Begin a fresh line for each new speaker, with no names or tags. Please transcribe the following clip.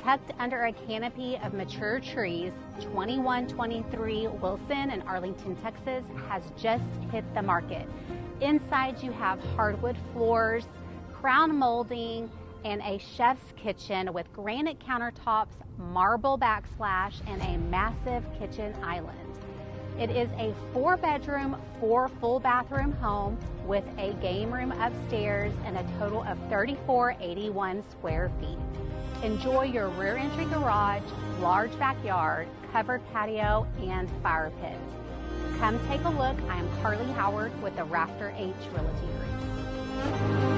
Tucked under a canopy of mature trees, 2123 Wilson in Arlington, Texas has just hit the market. Inside you have hardwood floors, crown molding, and a chef's kitchen with granite countertops, marble backsplash, and a massive kitchen island. It is a 4-bedroom, 4 full bathroom home with a game room upstairs and a total of 3,481 square feet. Enjoy your rear entry garage, large backyard, covered patio, and fire pit. Come take a look. I am Carlee Howard with the Rafter H Realty Group.